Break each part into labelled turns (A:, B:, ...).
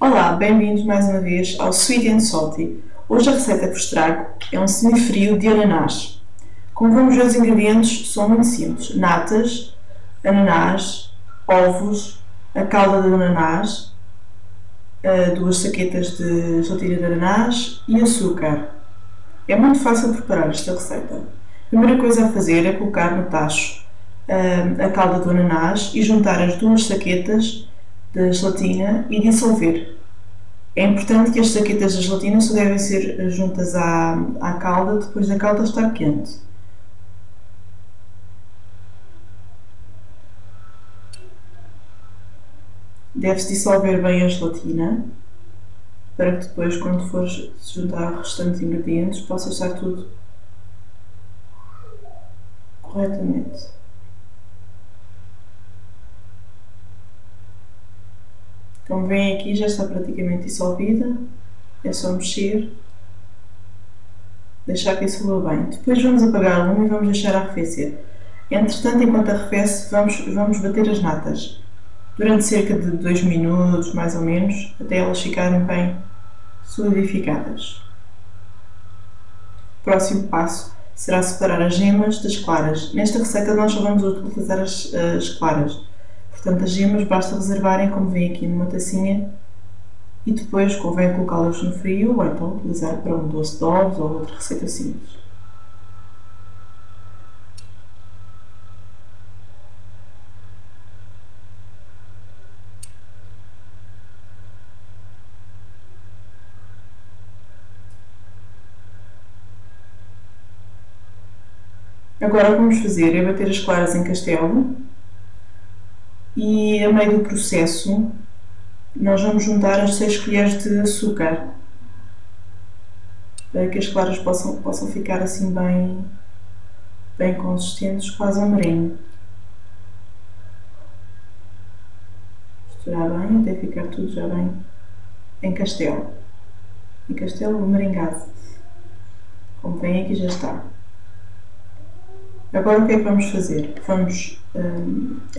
A: Olá, bem-vindos mais uma vez ao Sweet and Salty. Hoje a receita que vos trago é um semifrio de ananás. Como vamos ver, os ingredientes são muito simples: natas, ananás, ovos, a calda de ananás, duas saquetas de gelatina de ananás e açúcar. É muito fácil preparar esta receita. A primeira coisa a fazer é colocar no tacho a calda do ananás e juntar as duas saquetas de gelatina e dissolver. É importante que as saquetas de gelatina só devem ser juntas à calda depois da calda estar quente. Deve-se dissolver bem a gelatina para que depois, quando fores juntar os restantes ingredientes, possa estar tudo corretamente. Como veem aqui, já está praticamente dissolvida. É só mexer, deixar que dissolva bem. Depois vamos apagar o lume e vamos deixar arrefecer. Entretanto, enquanto arrefece, vamos bater as natas durante cerca de 2 minutos, mais ou menos, até elas ficarem bem solidificadas. O próximo passo será separar as gemas das claras. Nesta receita nós só vamos utilizar as claras. Portanto, as gemas basta reservarem, como vem aqui, numa tacinha, e depois convém colocá-las no frio ou então utilizar para um doce de ovos ou outra receita simples. Agora o que vamos fazer é bater as claras em castelo e, a meio do processo, nós vamos juntar as 6 colheres de açúcar para que as claras possam ficar assim bem consistentes, quase um merengue. Misturar bem até ficar tudo já bem em castelo merengado. Como vem aqui, já está. Agora o que é que vamos fazer?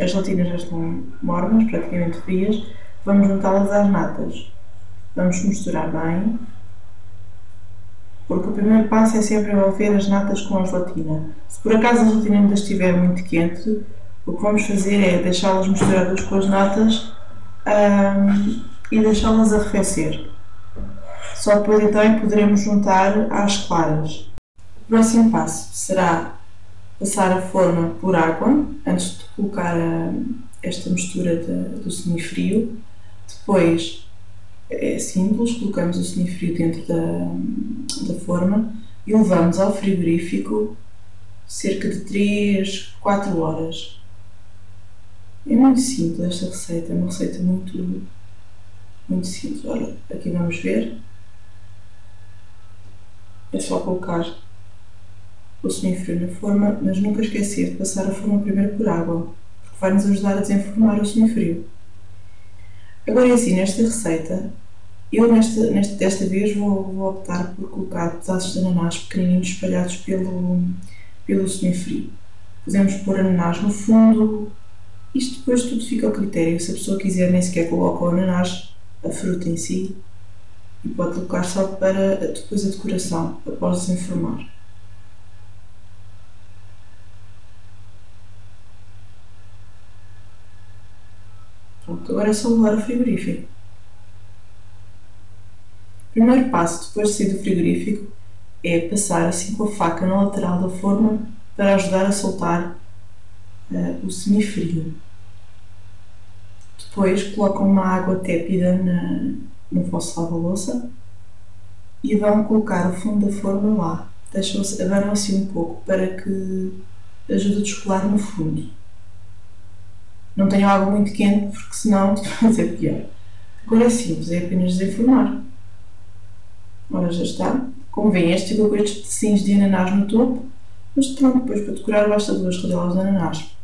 A: As gelatinas já estão mornas, praticamente frias, vamos juntá-las às natas. Vamos misturar bem, porque o primeiro passo é sempre envolver as natas com a gelatina. Se por acaso a gelatina ainda estiver muito quente, o que vamos fazer é deixá-las misturadas com as natas e deixá-las arrefecer. Só depois então é que poderemos juntar às claras. O próximo passo será passar a forma por água antes de colocar esta mistura do semifrio. Depois é simples, colocamos o semifrio dentro da forma e levamos ao frigorífico cerca de 3, 4 horas. É muito simples esta receita, é uma receita muito simples. Olha, aqui vamos ver. É só colocar o semifrio na forma, mas nunca esquecer de passar a forma primeiro por água, porque vai nos ajudar a desenformar o semifrio. Agora é assim, nesta receita, eu desta vez vou optar por colocar pedaços de ananás pequenininhos espalhados pelo semifrio. Podemos pôr ananás no fundo, isto depois tudo fica ao critério. Se a pessoa quiser, nem sequer coloca o ananás, a fruta em si, e pode colocar só para depois a decoração, após desenformar. Pronto, agora é só levar ao frigorífico. O primeiro passo depois de sair do frigorífico é passar assim com a faca na lateral da forma para ajudar a soltar o semifrio. Depois colocam uma água tépida no vosso lava-louça e vão colocar o fundo da forma lá. Abanam assim um pouco para que ajude a descolar no fundo. Não tenham água muito quente, porque senão vai ser pior. Agora é simples, é apenas desenformar. Ora, já está. Como veem, este ficou com estes pedacinhos de ananás no topo, mas pronto, depois para decorar basta 2 rodelas de ananás.